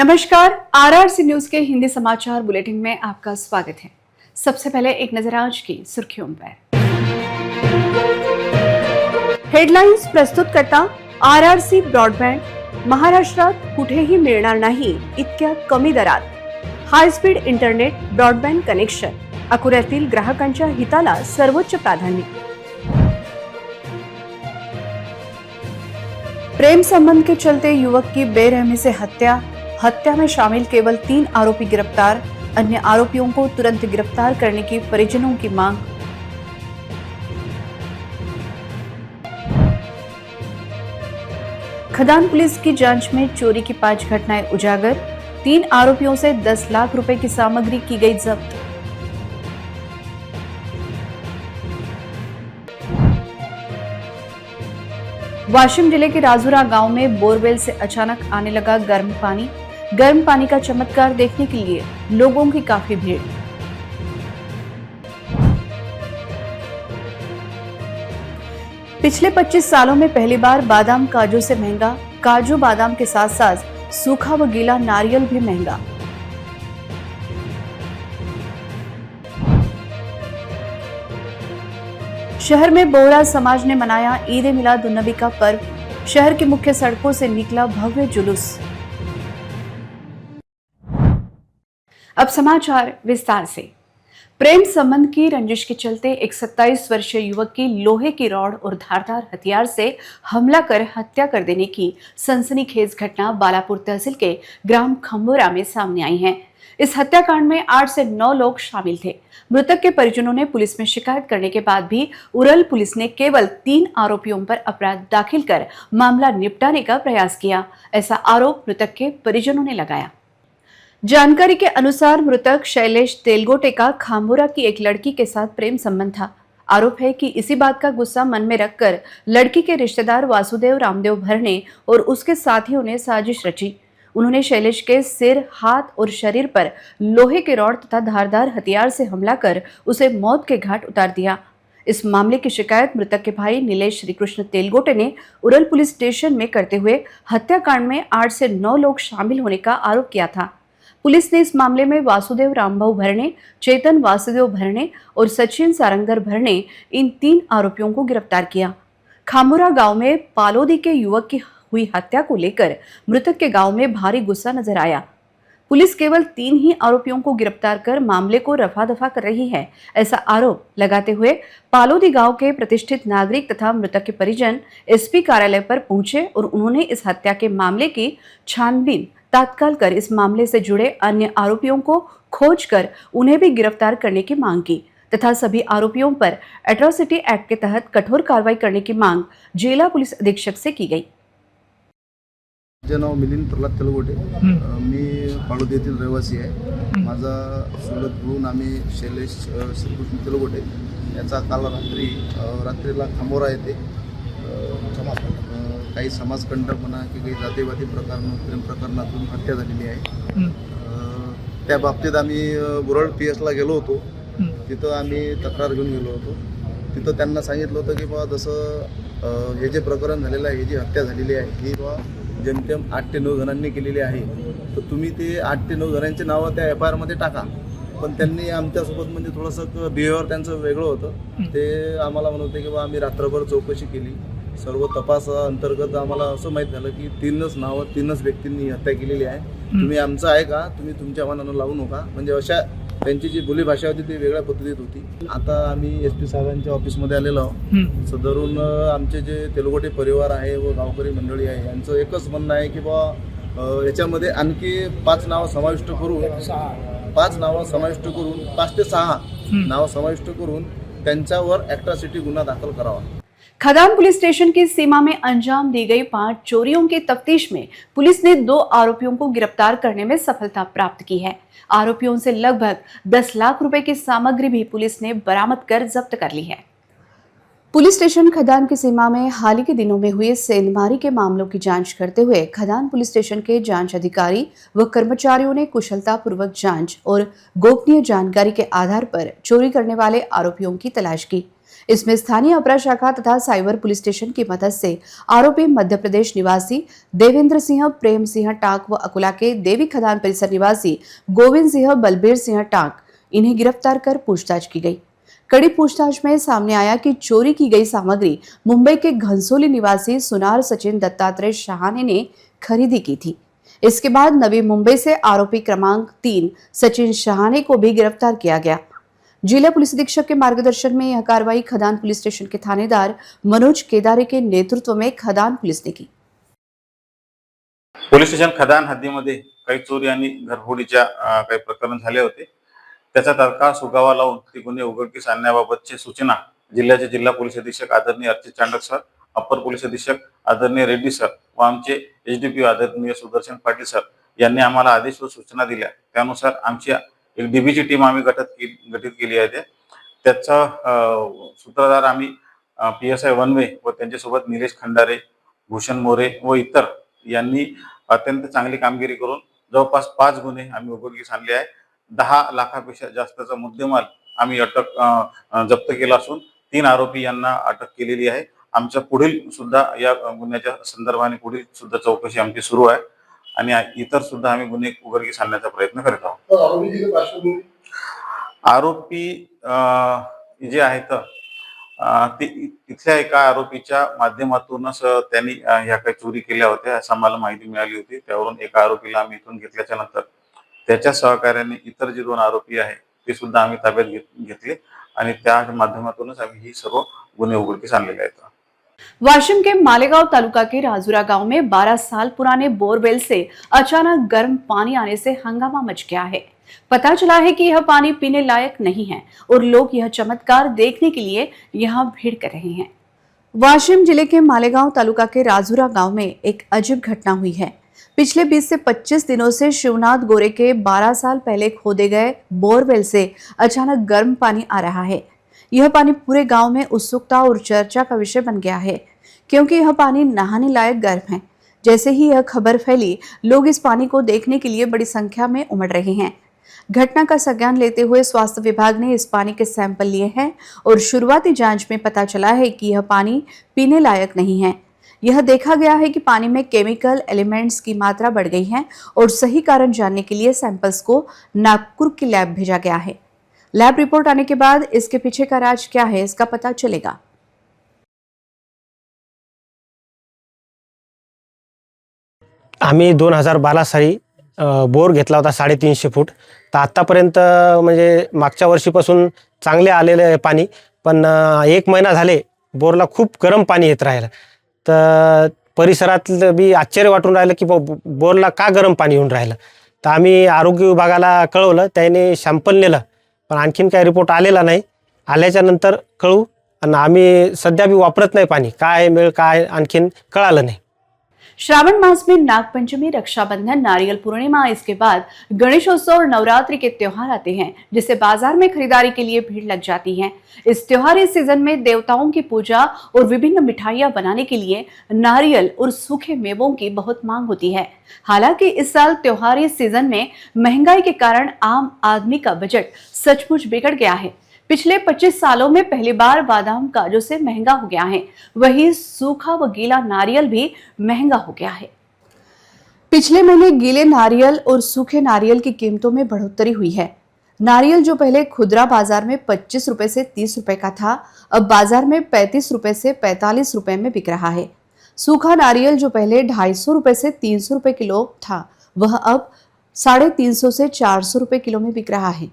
नमस्कार, RRC news के हिंदी समाचार बुलेटिन में आपका स्वागत है। सबसे पहले एक नजर आज की सुर्खियों पर। हेडलाइन्स प्रस्तुत करता आरआरसी ब्रॉडबँड। महाराष्ट्रात कुठेही मिळणार नाही इतक्या कमी दरात high speed internet broadband connection. अकोल्यातील ग्राहकांच्या हिताला सर्वोच्च प्राधान्य। प्रेम संबंध के चलते युवक की बेरहमी से हत्या में शामिल केवल 3 आरोपी गिरफ्तार। अन्य आरोपियों को तुरंत गिरफ्तार करने की परिजनों की मांग। खदान पुलिस की जांच में चोरी की 5 घटनाएं उजागर। 3 आरोपियों से 10 लाख रुपए की सामग्री की गई जब्त। वाशिम जिले के राजूरा गांव में बोरवेल से अचानक आने लगा गर्म पानी। गर्म पानी का चमत्कार देखने के लिए लोगों की काफी भीड़। पिछले 25 सालों में पहली बार बादाम काजू से महंगा। काजू बादाम के साथ साथ सूखा व गीला नारियल भी महंगा। शहर में बोहरा समाज ने मनाया ईद ए मिलाद उन नबी का पर्व। शहर की मुख्य सड़कों से निकला भव्य जुलूस। अब समाचार विस्तार से। प्रेम संबंध की रंजिश के चलते एक 27 वर्षीय युवक की लोहे की रॉड और धारदार हथियार से हमला कर हत्या कर देने की सनसनीखेज घटना बालापुर तहसील के ग्राम खंबोरा में सामने आई है। इस हत्याकांड में 8 से 9 लोग शामिल थे। मृतक के परिजनों ने पुलिस में शिकायत करने के बाद भी उरल पुलिस ने केवल 3 आरोपियों पर अपराध दाखिल कर मामला निपटाने का प्रयास किया, ऐसा आरोप मृतक के परिजनों ने लगाया। जानकारी के अनुसार मृतक शैलेश तेलगोटे का खांबोरा की एक लड़की के साथ प्रेम संबंध था। आरोप है कि इसी बात का गुस्सा मन में रखकर लड़की के रिश्तेदार वासुदेव रामदेव भरने और उसके साथियों ने साजिश रची। उन्होंने शैलेश के सिर, हाथ और शरीर पर लोहे के रॉड तथा धारदार हथियार से हमला कर उसे मौत के घाट उतार दिया। इस मामले की शिकायत मृतक के भाई नीलेश श्रीकृष्ण तेलगोटे ने उरल पुलिस स्टेशन में करते हुए हत्याकांड में 8 से 9 लोग शामिल होने का आरोप किया था। पुलिस ने इस मामले में वासुदेव रामभाऊ भरने, चेतन वासुदेव भरने और सचिन सारंगधर भरने इन 3 आरोपियों को गिरफ्तार किया। खामोरा गांव में पालोदी के युवक की हुई हत्या को लेकर मृतक के गांव में भारी गुस्सा नजर आया। पुलिस केवल 3 ही आरोपियों को गिरफ्तार कर मामले को रफा दफा कर रही है, ऐसा आरोप लगाते हुए पालोदी गांव के प्रतिष्ठित नागरिक तथा मृतक के परिजन एसपी कार्यालय पर पहुंचे और उन्होंने इस हत्या के मामले की छानबीन तत्काल कर इस मामले से जुड़े अन्य आरोपियों को खोज कर उन्हें भी गिरफ्तार करने की मांग की तथा सभी आरोपियों पर एट्रॉसिटी एक्ट के तहत कठोर कार्रवाई करने की मांग जिला पुलिस अधीक्षक से की गई। माझे नाव मिलिंद प्रल्हाद तेलगोटे, मी पाळोदी येथील रहिवासी आहे। माझा चुलत भाऊ आम्ही शैलेश श्रीकृष्ण तेलगोटे याचा काल रात्रीला खामोरा येथे काही समाजकंटक म्हणा की काही जातीवादी प्रेम प्रकरणातून हत्या झालेली आहे। त्या बाबतीत आम्ही बुरळ PS ला गेलो होतो। तिथं आम्ही तक्रार घेऊन गेलो होतो। तिथं त्यांना सांगितलं होतं की बाबा जसं हे जे प्रकरण झालेलं आहे, ही जी हत्या झालेली आहे ही बाबा जेमतेम 8 ते 9 जणांनी केलेली आहे, तर तुम्ही ते 8 ते 9 जणांची नावं त्या FIR मध्ये टाका। पण त्यांनी आमच्यासोबत म्हणजे थोडंसं बिहेवियर त्यांचं वेगळं होतं। ते आम्हाला म्हणत होते की बाबा आम्ही रात्रभर चौकशी केली, सर्व तपास अंतर्गत आम्हाला असं माहीत झालं की 3च नावं 3च व्यक्तींनी हत्या केलेली आहे। तुम्ही आमचं आहे का, तुम्ही तुमच्या मनानं लावू नका, म्हणजे अशा त्यांची जी बोलीभाषा होती ती वेगळ्या पद्धतीत होती। आता आम्ही SP साहेबांच्या ऑफिसमध्ये आलेलो आहोत। सदरून आमचे जे तेलगोटे परिवार आहे व गावकरी मंडळी आहे यांचं एकच म्हणणं आहे की बाबा याच्यामध्ये आणखी 5 नावं समाविष्ट करून 5 ते 6 नावं समाविष्ट करून त्यांच्यावर एट्रॉसिटी गुन्हा दाखल करावा। खदान पुलिस स्टेशन की सीमा में अंजाम दी गई 5 चोरियों की तफ्तीश में पुलिस ने 2 आरोपियों को गिरफ्तार करने में सफलता प्राप्त की है। आरोपियों से लगभग 10 लाख रुपए की सामग्री भी पुलिस ने बरामद कर जब्त कर ली है। पुलिस स्टेशन खदान की सीमा में हाल ही के दिनों में हुए सेंधमारी के मामलों की जांच करते हुए खदान पुलिस स्टेशन के जांच अधिकारी व कर्मचारियों ने कुशलतापूर्वक जांच और गोपनीय जानकारी के आधार पर चोरी करने वाले आरोपियों की तलाश की। इसमें स्थानीय अपराध शाखा तथा साइबर पुलिस स्टेशन की मदद से आरोपी मध्य प्रदेश निवासी देवेंद्र सिंह, प्रेम सिंह टाक व अकोला के देवी खदान परिसर निवासी गोविंद सिंह, बलबीर सिंह टाक इन्हें गिरफ्तार कर पूछताछ की गई। कड़ी पूछताछ में सामने आया कि चोरी की गई सामग्री मुंबई के घनसोली निवासी सुनार सचिन दत्तात्रेय शहाने ने खरीदी की थी। इसके बाद नवी मुंबई से आरोपी क्रमांक 3 सचिन शहाने को भी गिरफ्तार किया गया। जिला पुलिस अधीक्षक के मार्गदर्शन में यह कार्रवाई खदान पुलिस स्टेशन के थानेदार मनोज केदारे के नेतृत्व में खदान पुलिस ने की। पोलीस स्टेशन खदान हद्दीमध्ये काही चोरी आणि घरफोडीच्या काही प्रकरण झाले होते। त्याचा तात्काळ सुगावा लावून ते गुन्हे उघडकीस आणण्याबाबतची सूचना जिल्ह्याचे जिल्हा पोलीस अधीक्षक आदरणीय Archit Chandak sir, upper police अधीक्षक आदरणीय रेड्डी सर व आमचे एसडीपीओ आदरणीय सुदर्शन पाटील सर यांनी आम्हाला आदेश व सूचना दिल्या। त्यानुसार आमची एक डीबीची टीम आम्ही गठीत केली आहे। त्याचा सूत्रधार आम्ही PSI वनवे व त्यांच्यासोबत निलेश खंडारे, भूषण मोरे व इतर यांनी अत्यंत चांगली कामगिरी करून जवळपास 5 गुन्हे आम्ही उघडकीस आणले आहे। 10 लाखापेक्षा जास्तचा मुद्देमाल आम्ही जप्त केला असून 3 आरोपी यांना अटक केलेली आहे। आमच्या पुढील सुद्धा या गुन्ह्याच्या संदर्भाने पुढील सुद्धा चौकशी आमची सुरू आहे आणि इतर सुद्धा आम्ही गुन्हे उघडकीस आणण्याचा प्रयत्न करत आहोत। आरोपी जे आहेत ते इथल्या एका आरोपीच्या माध्यमातूनच त्यांनी ह्या काही चोरी केल्या होत्या असं आम्हाला माहिती मिळाली होती। त्यावरून एका आरोपीला आम्ही इथून घेतल्याच्या नंतर त्याच्या सहकार्याने इतर जे 2 आरोपी आहेत ते सुद्धा आम्ही ताब्यात घेतले आणि त्या माध्यमातूनच आम्ही ही सर्व गुन्हे उघडकीस आणलेले आहेत। वाशिम के मालेगांव तालुका के राजुरा गांव में 12 साल पुराने बोरवेल से अचानक गर्म पानी आने से हंगामा मच गया है। पता चला है कि यह पानी पीने लायक नहीं है और लोग यह चमत्कार देखने के लिए यहाँ भीड़ कर रहे हैं। वाशिम जिले के मालेगांव तालुका के राजुरा गांव में एक अजीब घटना हुई है। पिछले 20 से 25 दिनों से शिवनाथ गोरे के 12 साल पहले खोदे गए बोरवेल से अचानक गर्म पानी आ रहा है। यह पानी पूरे गांव में उत्सुकता और चर्चा का विषय बन गया है, क्योंकि यह पानी नहाने लायक गर्म है। जैसे ही यह खबर फैली, लोग इस पानी को देखने के लिए बड़ी संख्या में उमड़ रहे हैं। घटना का संज्ञान लेते हुए स्वास्थ्य विभाग ने इस पानी के सैंपल लिए हैं और शुरुआती जांच में पता चला है कि यह पानी पीने लायक नहीं है। यह देखा गया है कि पानी में केमिकल एलिमेंट्स की मात्रा बढ़ गई है और सही कारण जानने के लिए सैंपल्स को नागपुर की लैब भेजा गया है। लैब रिपोर्ट आने के बाद इसके पीछे का राज क्या है इसका पता चलेगा। आम्ही 2012 साली बोर घेतला होता 350 फूट। तर आतापर्यंत म्हणजे मागच्या वर्षीपासून चांगले आलेले आहे पाणी, पण 1 महिना झाले बोरला खूप गरम पाणी येत राहिलं। तर परिसरातलं बी आश्चर्य वाटून राहिलं की बोरला का गरम पाणी येऊन राहिलं। तर आम्ही आरोग्य विभागाला कळवलं, त्याने सॅम्पल नेलं, पण आणखीन काही रिपोर्ट आलेला नाही। आल्याच्या नंतर कळू आणि आम्ही सध्या बी वापरत नाही पाणी, काय मिळ काय आणखीन कळालं नाही। श्रावण मास में नागपंचमी, रक्षाबंधन, नारियल पूर्णिमा, इसके बाद गणेशोत्सव और नवरात्रि के त्योहार आते हैं, जिससे बाजार में खरीदारी के लिए भीड़ लग जाती है। इस त्योहारी सीजन में देवताओं की पूजा और विभिन्न मिठाइयां बनाने के लिए नारियल और सूखे मेवों की बहुत मांग होती है। हालांकि इस साल त्योहारी सीजन में महंगाई के कारण आम आदमी का बजट सचमुच बिगड़ गया है। पिछले 25 सालों में पहली बार बादाम काजू से महंगा हो गया है, वहीं सूखा व गीला नारियल भी महंगा हो गया है। पिछले महीने गीले नारियल और सूखे नारियल की कीमतों में बढ़ोतरी हुई है। नारियल जो पहले खुदरा बाजार में 25 रुपए से 30 रुपए का था, अब बाजार में 35 रुपए से 45 रुपए में बिक रहा है। सूखा नारियल जो पहले 250 रुपए से 300 रुपए किलो था, वह अब 350 से 400 रुपए किलो में बिक रहा है।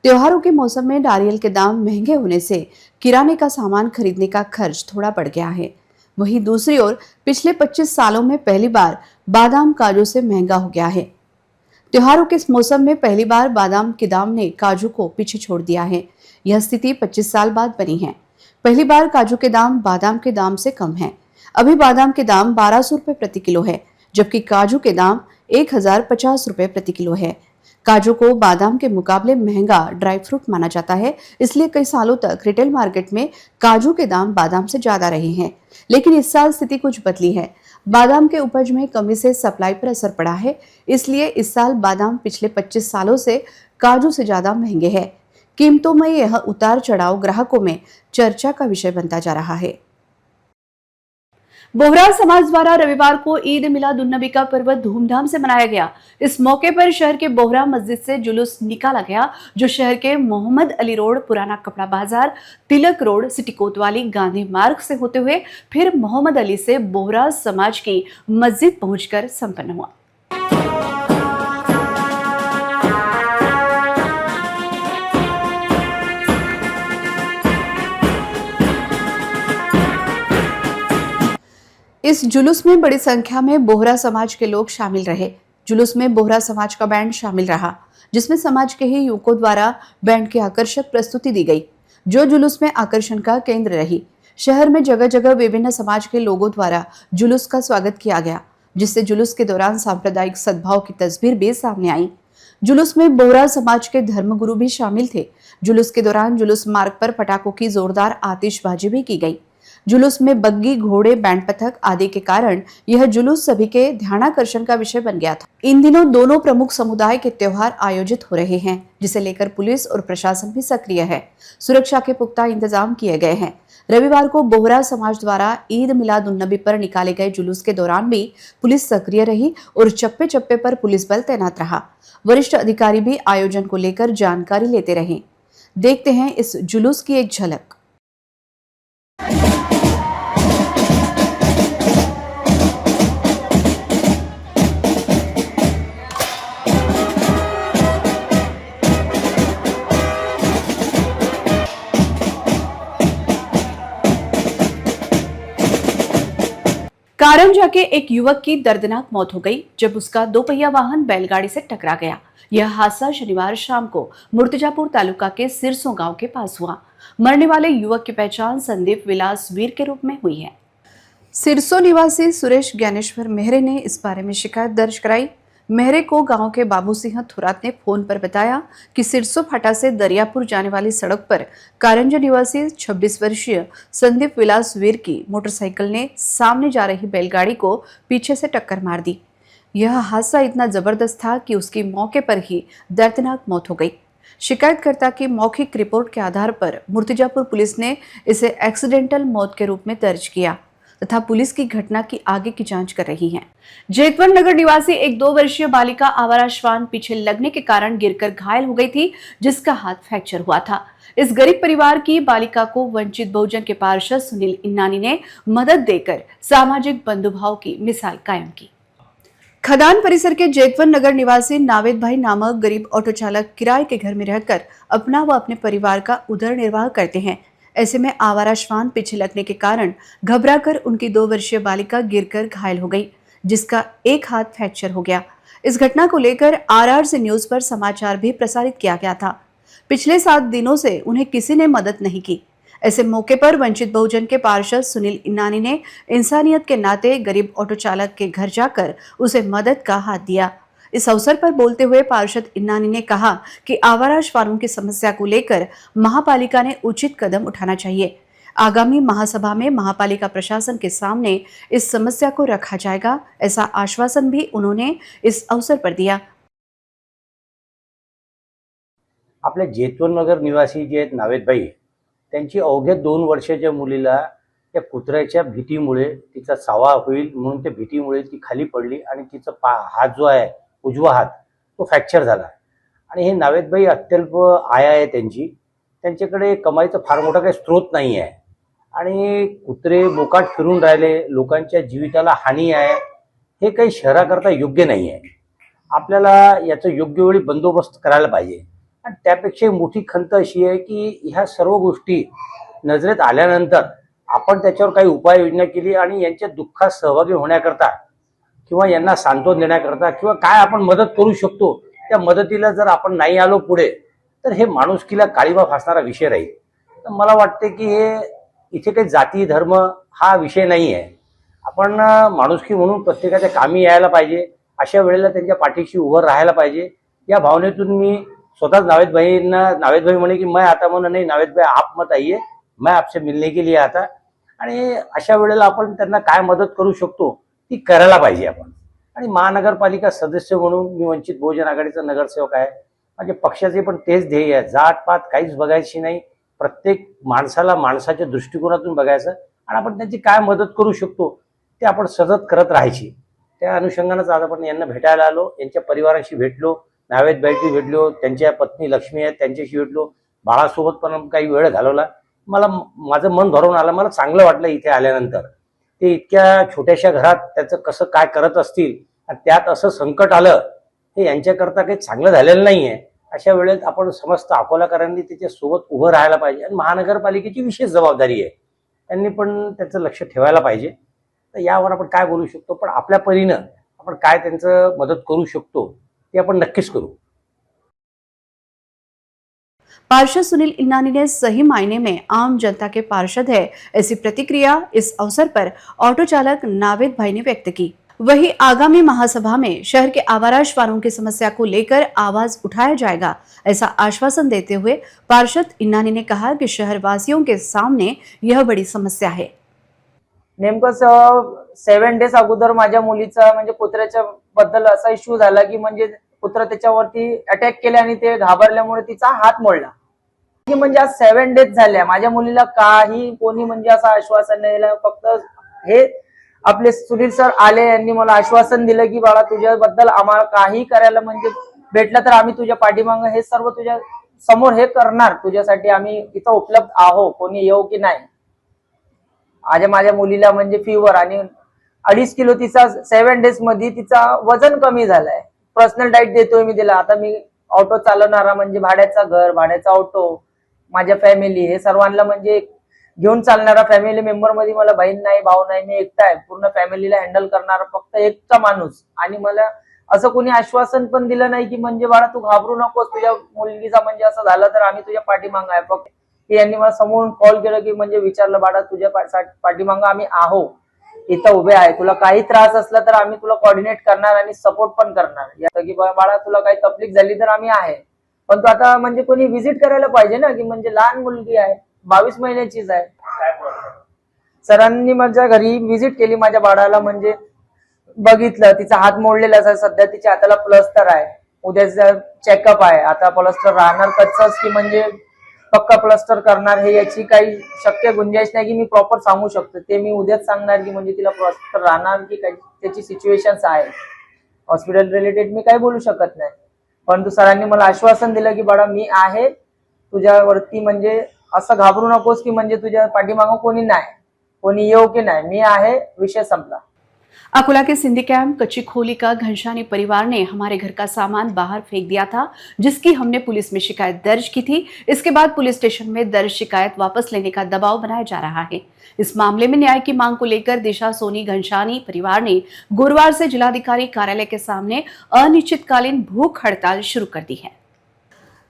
त्योहारों के मौसम में नारियल के दाम महंगे होने से किराने का सामान खरीदने का खर्च थोड़ा बढ़ गया है। वहीं दूसरी ओर पिछले 25 सालों में पहली बार बादाम काजू से महंगा हो गया है। त्योहारों के इस मौसम में पहली बार बादाम के दाम ने काजू को पीछे छोड़ दिया है। यह स्थिति 25 साल बाद बनी है। पहली बार काजू के दाम बादाम के दाम से कम है। अभी बादाम के दाम 1200 रुपए प्रति किलो है, जबकि काजू के दाम 1050 रुपए प्रति किलो है। काजू को बादाम के मुकाबले महंगा ड्राई फ्रूट माना जाता है, इसलिए कई सालों तक रिटेल मार्केट में काजू के दाम बादाम से ज्यादा रहे हैं। लेकिन इस साल स्थिति कुछ बदली है। बादाम के उपज में कमी से सप्लाई पर असर पड़ा है, इसलिए इस साल बादाम पिछले 25 सालों से काजू से ज्यादा महंगे हैं। कीमतों में यह उतार चढ़ाव ग्राहकों में चर्चा का विषय बनता जा रहा है। बोहरा समाज द्वारा रविवार को ईद मिलाद उन नबी का पर्व धूमधाम से मनाया गया। इस मौके पर शहर के बोहरा मस्जिद से जुलूस निकाला गया, जो शहर के मोहम्मद अली रोड, पुराना कपड़ा बाजार, तिलक रोड, सिटी कोतवाली, गांधी मार्ग से होते हुए फिर मोहम्मद अली से बोहरा समाज की मस्जिद पहुंचकर संपन्न हुआ। इस जुलूस में बड़ी संख्या में बोहरा समाज के लोग शामिल रहे। जुलूस में बोहरा समाज का बैंड शामिल रहा, जिसमें समाज के ही युवकों द्वारा बैंड की आकर्षक प्रस्तुति दी गई, जो जुलूस में आकर्षण का केंद्र रही। शहर में जगह जगह विभिन्न समाज के लोगों द्वारा जुलूस का स्वागत किया गया, जिससे जुलूस के दौरान सांप्रदायिक सद्भाव की तस्वीर भी सामने आई। जुलूस में बोहरा समाज के धर्मगुरु भी शामिल थे। जुलूस के दौरान जुलूस मार्ग पर पटाखों की जोरदार आतिशबाजी भी की गई। जुलूस में बग्गी, घोड़े, बैंड पथक आदि के कारण यह जुलूस सभी के ध्यानाकर्षण का विषय बन गया था। इन दिनों दोनों प्रमुख समुदाय के त्योहार आयोजित हो रहे हैं, जिसे लेकर पुलिस और प्रशासन भी सक्रिय है। सुरक्षा के पुख्ता इंतजाम किए गए हैं। रविवार को बोहरा समाज द्वारा ईद मिलाद उन नबी पर निकाले गए जुलूस के दौरान भी पुलिस सक्रिय रही और चप्पे चप्पे पर पुलिस बल तैनात रहा। वरिष्ठ अधिकारी भी आयोजन को लेकर जानकारी लेते रहे। देखते हैं इस जुलूस की एक झलक। कारंजा के एक युवक की दर्दनाक मौत हो गई, जब उसका दोपहिया वाहन बैलगाड़ी से टकरा गया। यह हादसा शनिवार शाम को मुर्तजापुर तालुका के सिरसों गांव के पास हुआ। मरने वाले युवक की पहचान संदीप विलास वीर के रूप में हुई है। सिरसों निवासी सुरेश ज्ञानेश्वर मेहरे ने इस बारे में शिकायत दर्ज कराई। मेहरे को गांव के बाबू सिंह थुरात ने फोन पर बताया कि सिरसों फाटा से दरियापुर जाने वाली सड़क पर कारंजा निवासी 26 वर्षीय संदीप विलास वीर की मोटरसाइकिल ने सामने जा रही बैलगाड़ी को पीछे से टक्कर मार दी। यह हादसा इतना जबरदस्त था कि उसकी मौके पर ही दर्दनाक मौत हो गई। शिकायतकर्ता की मौखिक रिपोर्ट के आधार पर मुर्तजापुर पुलिस ने इसे एक्सीडेंटल मौत के रूप में दर्ज किया तथा पुलिस की घटना की आगे की जांच कर रही है। जेतवन नगर निवासी एक 2 वर्षीय बालिका आवारा श्वान पीछे लगने के कारण गिरकर घायल हो गई थी, जिसका हाथ फ्रैक्चर हुआ था। इस गरीब परिवार की बालिका को वंचित बहुजन के पार्षद सुनील इन्नानी ने मदद देकर सामाजिक बंधुभाव की मिसाल कायम की। खदान परिसर के जेतवन नगर निवासी नावेद भाई नामक गरीब ऑटो चालक किराए के घर में रहकर अपना व अपने परिवार का उदर निर्वाह करते हैं। ऐसे में आवारा श्वान पीछे लगने के कारण घबराकर उनकी 2 वर्षीय बालिका गिरकर घायल हो गई, जिसका एक हाथ फ्रैक्चर हो गया। इस घटना को लेकर RRC न्यूज पर समाचार भी प्रसारित किया गया था। पिछले 7 दिनों से उन्हें किसी ने मदद नहीं की। ऐसे मौके पर वंचित बहुजन के पार्षद सुनील इन्नानी ने इंसानियत के नाते गरीब ऑटो चालक के घर जाकर उसे मदद का हाथ दिया। इस अवसर पर बोलते हुए पार्षद इन्नानी ने कहा कि आवारा श्वानों की समस्या को लेकर महापालिका ने उचित कदम उठाना चाहिए। आगामी महासभा में महापालिका प्रशासन के सामने इस समस्या को रखा जाएगा, ऐसा आश्वासन भी उन्होंने इस अवसर पर दिया। आपल्या जेतवन नगर निवासी जे आहेत नावेदबाई, त्यांची अवघ्या 2 वर्षाच्या मुलीला त्या कुत्र्याच्या भीतीमुळे तिचा चावा होईल म्हणून त्या भीतीमुळे ती खाली पडली आणि तिचा हात जो आहे उजवा हात तो फ्रॅक्चर झाला। आणि हे नावेदबाई अत्यल्प आय आहे त्यांच्याकडे कमाईचा फार मोठा काही स्रोत नाही आहे आणि कुत्रे मोकाट फिरून राहिले, लोकांच्या जीविताला हानी आहे, हे काही शहराकरता योग्य नाही आहे। आपल्याला याचा योग्य वेळी बंदोबस्त करायला पाहिजे आणि त्यापेक्षा मोठी खंत अशी आहे की ह्या सर्व गोष्टी नजरेत आल्यानंतर आपण त्याच्यावर काही उपाययोजना केली आणि यांच्या दुःखात सहभागी होण्याकरता किंवा यांना सांत्वन देण्याकरता किंवा काय आपण मदत करू शकतो त्या मदतीला जर आपण नाही आलो पुढे तर हे माणुसकीला काळीमा फासणारा विषय राहील। तर मला वाटते की हे इथे काही जाती धर्म हा विषय नाही आहे। आपण माणुसकी म्हणून प्रत्येकाच्या कामी यायला पाहिजे, अशा वेळेला त्यांच्या पाठीशी उभं राहायला पाहिजे। या भावनेतून मी स्वतःच नावेद भाई म्हणे की मैं आता म्हणून नाही, नावेद भाई आप मत आइए, मैं आपसे मिलने के लिए आता। आणि अशा वेळेला आपण त्यांना काय मदत करू शकतो ती करायला पाहिजे आपण। आणि महानगरपालिका सदस्य म्हणून मी वंचित बहुजन आघाडीचा नगरसेवक आहे। म्हणजे पक्षाचे पण तेच ध्येय आहे, जातपात काहीच बघायची नाही, प्रत्येक माणसाला माणसाच्या दृष्टिकोनातून बघायचं आणि आपण त्यांची काय मदत करू शकतो ते आपण सतत करत राहायची. त्या अनुषंगानेच आज आपण यांना भेटायला आलो, यांच्या परिवाराशी भेटलो, नावेदबाईशी भेटलो, त्यांच्या पत्नी लक्ष्मी आहेत त्यांच्याशी भेटलो, बाळासोबत पण काही वेळ घालवला. मला माझं मन भरून आलं, मला चांगलं वाटलं इथे आल्यानंतर. ते इतक्या छोट्याशा घरात त्याचं कसं काय करत असतील आणि त्यात असं संकट आलं हे यांच्याकरता काही चांगलं झालेलं नाहीये. अशा वेळेत आपण समस्त अकोलाकरांनी त्याच्या सोबत उभं राहायला पाहिजे आणि महानगरपालिकेची विशेष जबाबदारी आहे, त्यांनी पण त्याचं लक्ष ठेवायला पाहिजे. तर यावर आपण काय बोलू शकतो, पण आपल्या परीनं आपण काय त्यांचं मदत करू शकतो ते आपण नक्कीच करू. पार्षद सुनील इन्नानी ने सही मायने में आम जनता के पार्षद है, ऐसी प्रतिक्रिया इस अवसर पर ऑटो चालक नावेद भाई ने व्यक्त की। वहीं आगामी महासभा में शहर के आवारा श्वानों की समस्या को लेकर आवाज उठाया जाएगा, ऐसा आश्वासन देते हुए पार्षद इन्नानी ने कहा कि शहर वासियों के सामने यह बड़ी समस्या है। नेमकं 7 डेज अगोदर माझ्या मुलीचा म्हणजे कुत्र्याच्या बद्दल असा इश्यू झाला की म्हणजे कुत्रा त्याच्यावरती अटॅक केले आणि ते घाबरल्यामुळे तिचा हात मोडला. की म्हणजे आज 7 डेज झाल्या, माझ्या मुलीला काही कोणी म्हणजे असं आश्वासन नाही दिलं. फक्त हे आपले सुनील सर आले, यांनी मला आश्वासन दिलं की बाळा तुझ्याबद्दल आम्हाला काही करायला म्हणजे भेटलं तर आम्ही तुझ्या पाठीमागं हे सर्व तुझ्या समोर हे करणार, तुझ्यासाठी आम्ही इथं उपलब्ध आहो, कोणी येऊ की नाही. आज माझ्या मुलीला म्हणजे फीवर आणि 2.5 किलो तिचा 7 डेज मध्ये तिचा वजन कमी झालाय. पर्सनल डाएट देतोय मी तिला. आता मी ऑटो चालवणारा म्हणजे भाड्याचा घर, भाड्याचा ऑटो, माझ्या फॅमिली हे सर्वांना म्हणजे घेऊन चालणारा फॅमिली मेंबर मध्ये मला बहीण नाही, भाऊ नाही, मी एकटा आहे. पूर्ण फॅमिलीला हँडल करणारा फक्त एकटा माणूस. आणि मला असं कोणी आश्वासन पण दिलं नाही की म्हणजे बाळा तू घाबरू नकोस, तुझ्या मुलगीचा म्हणजे असं झालं तर आम्ही तुझ्या पाठीमागं आहे. फक्त यांनी मला समोरून कॉल केलं की म्हणजे विचारलं बाळा तुझ्या पाठीमागं आम्ही आहो, इथं उभे आहे, तुला काही त्रास असला तर आम्ही तुला कोऑर्डिनेट करणार आणि सपोर्ट पण करणार. या की बाळा तुला काही तकलीफ झाली तर आम्ही आहे. पण तू आता म्हणजे कोणी व्हिजिट करायला पाहिजे ना, की म्हणजे लहान मुलगी आहे, 22 महिन्याचीच आहे. सरांनी माझ्या घरी व्हिजिट केली, माझ्या बाळाला म्हणजे बघितलं, तिचा हात मोडलेला आहे, सध्या तिच्या हाताला प्लस्टर आहे, उद्याचा चेकअप आहे. आता प्लस्टर राहणार कच्चंच की म्हणजे पक्का प्लस्टर करणार हे याची काही शक्य गुंजाईश नाही की मी प्रॉपर सांगू शकतो. ते मी उद्याच सांगणार की म्हणजे तिला प्लस्टर राहणार की काही त्याची सिच्युएशन्स आहे. हॉस्पिटल रिलेटेड मी काही बोलू शकत नाही. परंतु सरांनी मला आश्वासन दिलं की बाळा मी आहे तुझ्यावरती, म्हणजे असं घाबरू नकोस की म्हणजे तुझ्या पाठीमागं कोणी नाही, कोणी येऊ की नाही, मी आहे, विषय संपला. अकोला के सिंधी कैंप कच्ची खोली का घनश्यानी परिवार ने हमारे घर का सामान बाहर फेंक दिया था, जिसकी हमने पुलिस में शिकायत दर्ज की थी। इसके बाद पुलिस स्टेशन में दर्ज शिकायत वापस लेने का दबाव बनाया जा रहा है। इस मामले में न्याय की मांग को लेकर दिशा सोनी घनश्यानी परिवार ने गुरुवार से जिलाधिकारी कार्यालय के सामने अनिश्चितकालीन भूख हड़ताल शुरू कर दी है।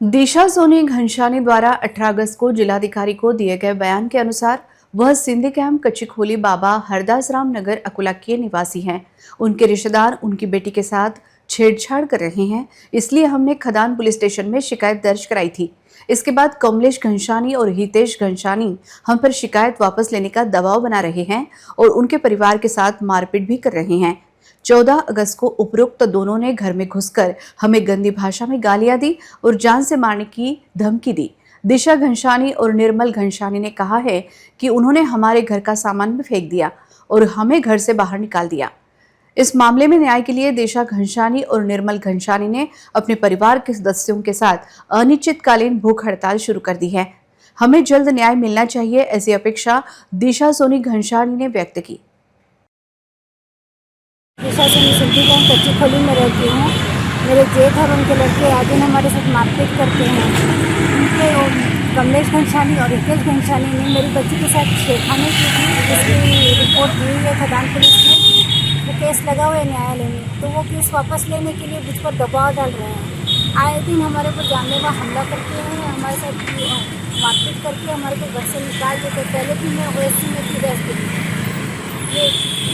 दिशा सोनी घनश्यानी द्वारा 18 अगस्त को जिलाधिकारी को दिए गए बयान के अनुसार वह सिंधी कैंप कच्ची खोली बाबा हरदास राम नगर अकोला के निवासी हैं। उनके रिश्तेदार उनकी बेटी के साथ छेड़छाड़ कर रहे हैं, इसलिए हमने खदान पुलिस स्टेशन में शिकायत दर्ज कराई थी। इसके बाद कमलेश घनश्यानी और हितेश घनश्यानी हम पर शिकायत वापस लेने का दबाव बना रहे हैं और उनके परिवार के साथ मारपीट भी कर रहे हैं। 14 अगस्त को उपरोक्त दोनों ने घर में घुसकर हमें गंदी भाषा में गालियां दी और जान से मारने की धमकी दी। दिशा घनश्यानी और निर्मल घनश्यानी ने कहा है कि उन्होंने हमारे घर का सामान भी फेंक दिया और हमें घर से बाहर निकाल दिया। इस मामले में न्याय के लिए दिशा घनश्यानी और निर्मल घनश्यानी ने अपने परिवार के सदस्यों के साथ अनिश्चितकालीन भूख हड़ताल शुरू कर दी है। हमें जल्द न्याय मिलना चाहिए, ऐसी अपेक्षा दिशा सोनी घनश्यानी ने व्यक्त की। दिशा सोनी सिंधी कैंप कच्ची खोली में रहती हूँ। मेरे जेठ और उनके लड़के आगे हमारे साथ मारपीट करते हैं। उनके कमलेश घनश्यानी और हितेश घनश्यानी ने मेरी बच्ची के साथ छेड़खानी की थी, जिसकी रिपोर्ट दी हुई है खदान पुलिस में। वो केस लगा हुआ है न्यायालय में, तो वो केस वापस लेने के लिए मुझ पर दबाव डाल रहे हैं। आए दिन हमारे पर जानलेवा हमला करते हैं, हमारे साथ मारपीट करके हमारे को घर से निकाल देते। पहले भी मैं ओएससी में थी रेस्ट में। ये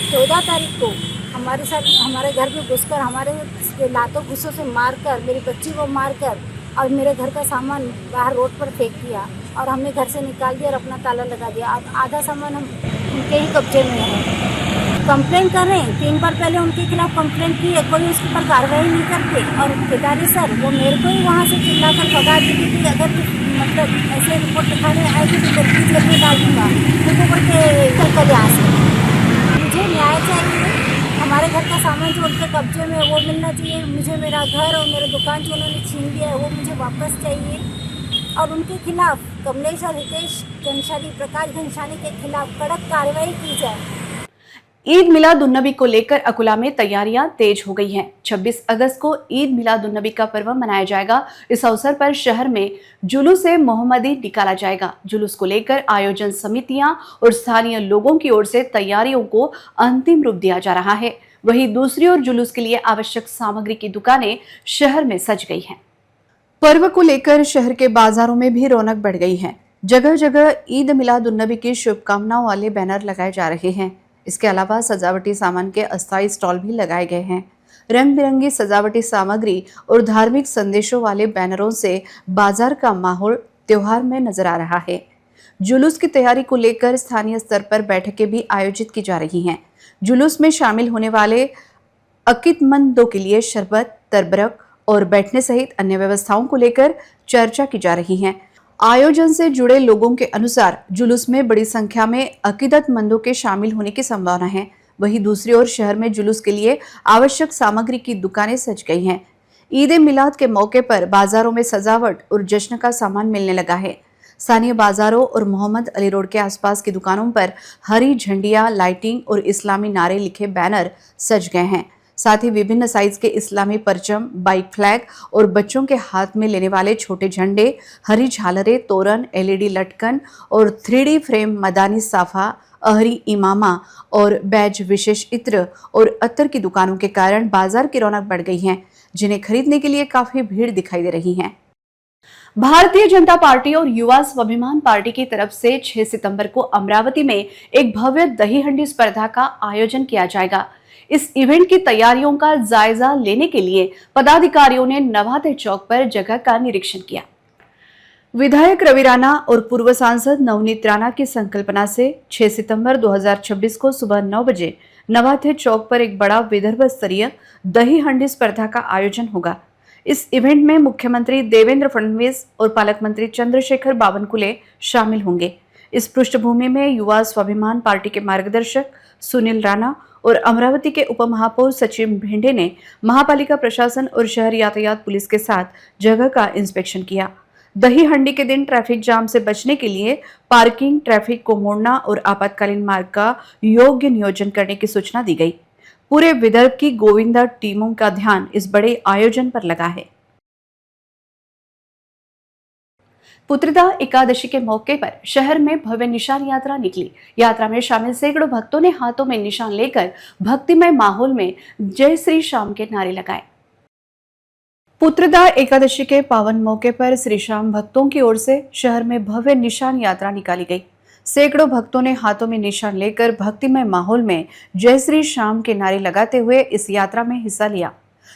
14 तारीख को हमारे साथ हमारे घर में घुसकर हमारे लातों घुसों से मारकर मेरी बच्ची को मारकर और मेरे घर का सामान बाहर रोड पर फेंक दिया और हमें घर से निकाल दिया और अपना ताला लगा दिया। अब आधा सामान हम उनके ही कब्जे में है। कंप्लेंट कर रहे हैं, 3 बार पहले उनके खिलाफ कंप्लेंट की है, कोई उसके ऊपर कार्रवाई नहीं करते। और ठेकेदारी सर वो मेरे को ही वहाँ से चिल्लाकर भगा दी कि अगर मतलब ऐसे रिपोर्ट लिखाने आएगी तो तेरे की जेल में डाल दूँगा, तुमको बोल के कल यहाँ से। मुझे न्याय चाहिए, हमारे घर का सामान जो उनके कब्जे में है वो मिलना चाहिए। मुझे मेरा घर और मेरा दुकान जो उन्होंने छीन लिया है वो मुझे वापस चाहिए। और उनके खिलाफ कमलेश और हितेश घनशाली, प्रकाश घनशाली के खिलाफ कड़क कार्रवाई की जाए। ईद मिलाद उन नबी को लेकर अकुला में तैयारियां तेज हो गई हैं। 26 अगस्त को ईद मिलाद उन नबी का पर्व मनाया जाएगा। इस अवसर पर शहर में जुलूस मोहम्मदी निकाला जाएगा। जुलूस को लेकर आयोजन समितियां और स्थानीय लोगों की ओर से तैयारियों को अंतिम रूप दिया जा रहा है। वहीं दूसरी ओर जुलूस के लिए आवश्यक सामग्री की दुकानें शहर में सज गई हैं। पर्व को लेकर शहर के बाजारों में भी रौनक बढ़ गई है। जगह जगह ईद मिलाद उन नबी की शुभकामनाओं वाले बैनर लगाए जा रहे हैं। इसके अलावा सजावटी सामान के अस्थायी स्टॉल भी लगाए गए हैं। रंग बिरंगी सजावटी सामग्री और धार्मिक संदेशों वाले बैनरों से बाजार का माहौल त्योहार में नजर आ रहा है। जुलूस की तैयारी को लेकर स्थानीय स्तर पर बैठकें भी आयोजित की जा रही हैं। जुलूस में शामिल होने वाले अकीदमंदों के लिए शरबत, तरबरक और बैठने सहित अन्य व्यवस्थाओं को लेकर चर्चा की जा रही है। आयोजन से जुड़े लोगों के अनुसार जुलूस में बड़ी संख्या में अकीदतमंदों के शामिल होने की संभावना है। वहीं दूसरी ओर शहर में जुलूस के लिए आवश्यक सामग्री की दुकानें सज गई हैं। ईद मिलाद के मौके पर बाजारों में सजावट और जश्न का सामान मिलने लगा है। स्थानीय बाजारों और मोहम्मद अली रोड के आसपास की दुकानों पर हरी झंडियां, लाइटिंग और इस्लामी नारे लिखे बैनर सज गए हैं। साथ ही विभिन्न साइज के इस्लामी परचम, बाइक फ्लैग और बच्चों के हाथ में लेने वाले छोटे झंडे, हरी झालरें, तोरण, एलईडी लटकन और 3D फ्रेम, मदानी साफा, अहरी इमामा और बैज, विशेष इत्र और अत्तर की दुकानों के कारण बाजार की रौनक बढ़ गई है, जिन्हें खरीदने के लिए काफी भीड़ दिखाई दे रही है। भारतीय जनता पार्टी और युवा स्वाभिमान पार्टी की तरफ से 6 सितंबर को अमरावती में एक भव्य दही हंडी स्पर्धा का आयोजन किया जाएगा। इस इवेंट की तैयारियों का जायजा लेने के लिए पदाधिकारियों ने नवाते चौक पर जगह का निरीक्षण किया। विधायक रवि राणा और पूर्व सांसद नवनीत राणा की संकल्पना से 6 सितंबर 2026 को सुबह 9 बजे नवाते चौक पर एक बड़ा विदर्भ स्तरीय दही हंडी स्पर्धा का आयोजन होगा। इस इवेंट में मुख्यमंत्री देवेंद्र फडणवीस और पालक मंत्री चंद्रशेखर बावनकुले शामिल होंगे। इस पृष्ठभूमि में युवा स्वाभिमान पार्टी के मार्गदर्शक सुनील राणा और अमरावती के उप महापौर सचिन भेंडे ने महापालिका प्रशासन और शहर यातायात पुलिस के साथ जगह का इंस्पेक्शन किया। दही हंडी के दिन ट्रैफिक जाम से बचने के लिए पार्किंग, ट्रैफिक को मोड़ना और आपातकालीन मार्ग का योग्य नियोजन करने की सूचना दी गई। पूरे विदर्भ की गोविंदा टीमों का ध्यान इस बड़े आयोजन पर लगा है। पुत्रदा एकादशी के मौके पर शहर में भव्य निशान यात्रा निकली। यात्रा में शामिल सैकड़ों भक्तों ने हाथों में निशान लेकर भक्तिमय माहौल में जय श्री श्याम के नारे लगाए। पुत्रदा एकादशी के पावन मौके पर श्री श्याम भक्तों की ओर से शहर में भव्य निशान यात्रा निकाली गई। सैकड़ों भक्तों ने हाथों में निशान लेकर भक्तिमय माहौल में जय श्री श्याम के नारे लगाते हुए इस यात्रा में हिस्सा लिया।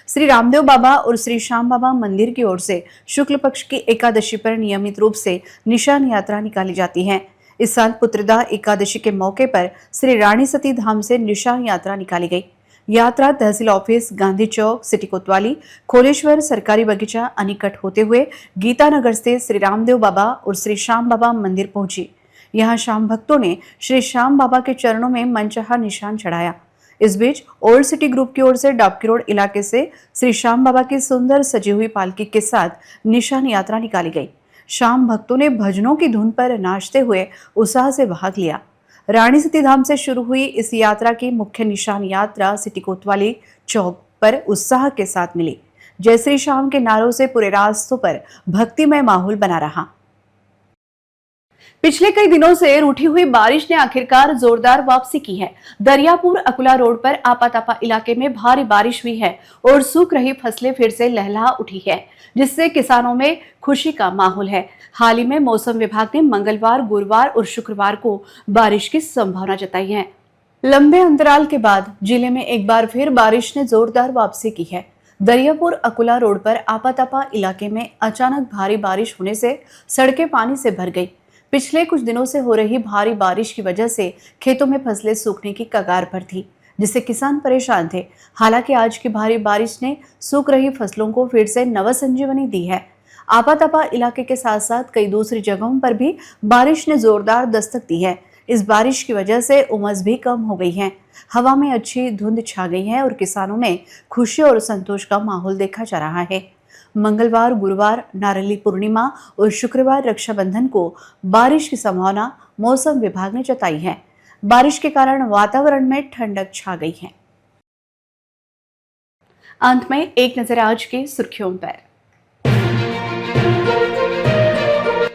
श्री रामदेव बाबा और श्री श्याम बाबा मंदिर की ओर से शुक्ल पक्ष की एकादशी पर नियमित रूप से निशान यात्रा निकाली जाती है। इस साल पुत्रदा एकादशी के मौके पर श्री रानी सती धाम से निशान यात्रा निकाली गई। यात्रा तहसील ऑफिस, गांधी चौक, सिटी कोतवाली, खोलेश्वर, सरकारी बगीचा, अनिकट होते हुए गीतानगर से श्री रामदेव बाबा और श्री श्याम बाबा मंदिर पहुंची। यहाँ श्याम भक्तों ने श्री श्याम बाबा के चरणों में मनचाहा निशान चढ़ाया। इस बीच ओल्ड सिटी ग्रुप की ओर से डाबकी रोड इलाके से श्री श्याम बाबा की सुंदर सजी हुई पालकी के साथ निशान यात्रा निकाली गई। श्याम भक्तों ने भजनों की धुन पर नाचते हुए उत्साह से भाग लिया। रानी सती धाम से शुरू हुई इस यात्रा की मुख्य निशान यात्रा सिटी कोतवाली चौक पर उत्साह के साथ मिली। जय श्री श्याम के नारों से पूरे रास्तों पर भक्तिमय माहौल बना रहा। पिछले कई दिनों से रूठी हुई बारिश ने आखिरकार जोरदार वापसी की है। दरियापुर अकुला रोड पर आपातापा इलाके में भारी बारिश हुई है और सूख रही फसलें फिर से लहलहा उठी है, जिससे किसानों में खुशी का माहौल है। हाल ही में मौसम विभाग ने मंगलवार, गुरुवार और शुक्रवार को बारिश की संभावना जताई है। लंबे अंतराल के बाद जिले में एक बार फिर बारिश ने जोरदार वापसी की है। दरियापुर अकुला रोड पर आपातापा इलाके में अचानक भारी बारिश होने से सड़कें पानी से भर गई। पिछले कुछ दिनों से हो रही भारी बारिश की वजह से खेतों में फसलें सूखने की कगार पर थी, जिससे किसान परेशान थे। हालांकि आज की भारी बारिश ने सूख रही फसलों को फिर से नवसंजीवनी दी है। आपातपा इलाके के साथ साथ कई दूसरी जगहों पर भी बारिश ने जोरदार दस्तक दी है। इस बारिश की वजह से उमस भी कम हो गई है। हवा में अच्छी धुंध छा गई है और किसानों में खुशी और संतोष का माहौल देखा जा रहा है। मंगलवार, गुरुवार, नारली पूर्णिमा और शुक्रवार रक्षाबंधन को बारिश की संभावना मौसम विभाग ने जताई है। बारिश के कारण वातावरण में ठंडक छा गई है। अंत में एक नजर आज की सुर्खियों पर।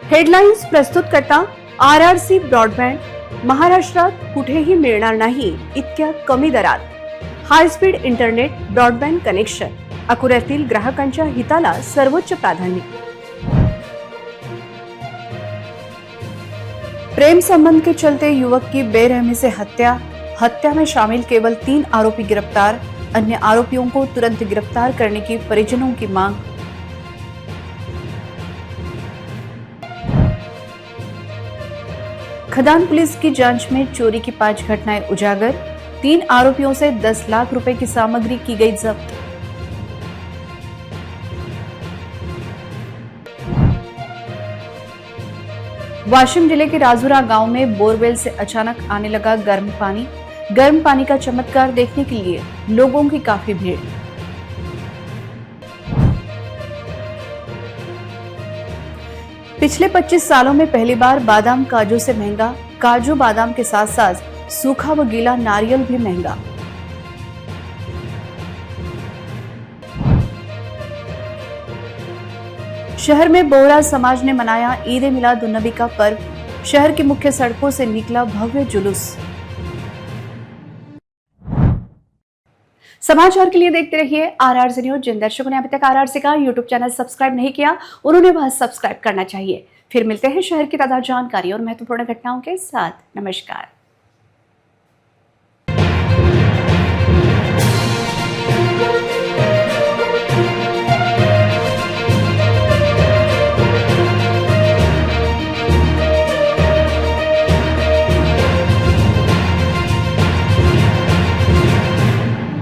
हेडलाईन्स प्रस्तुत करता RRC ब्रॉडबँड। महाराष्ट्रात कुठेही मिळणार नाही इतक्या कमी दरात high speed internet broadband connection. अकोल्यातील ग्राहकांच्या हिताला सर्वोच्च प्राधान्य। प्रेम संबंध के चलते युवक की बेरहमी से हत्या में शामिल केवल 3 आरोपी गिरफ्तार। अन्य आरोपियों को तुरंत गिरफ्तार करने की परिजनों की मांग। खदान पुलिस की जांच में चोरी की 5 घटनाएं उजागर। 3 आरोपियों से 10 लाख रुपए की सामग्री की गई जब्त। वाशिम जिले के राजूरा गांव में बोरवेल से अचानक आने लगा गर्म पानी। गर्म पानी का चमत्कार देखने के लिए लोगों की काफी भीड़। पिछले 25 सालों में पहली बार बादाम काजू से महंगा। काजू बादाम के साथ साथ सूखा व गीला नारियल भी महंगा। शहर में बोहरा समाज ने मनाया ईद ए मिलाद उन नबी का पर्व। शहर की मुख्य सड़कों से निकला भव्य जुलूस। समाचार के लिए देखते रहिए RRC न्यूज। जिन दर्शकों ने अभी तक RRC का यूट्यूब चैनल सब्सक्राइब नहीं किया उन्होंने वह सब्सक्राइब करना चाहिए। फिर मिलते हैं शहर की ताजा जानकारी और महत्वपूर्ण घटनाओं के साथ। नमस्कार।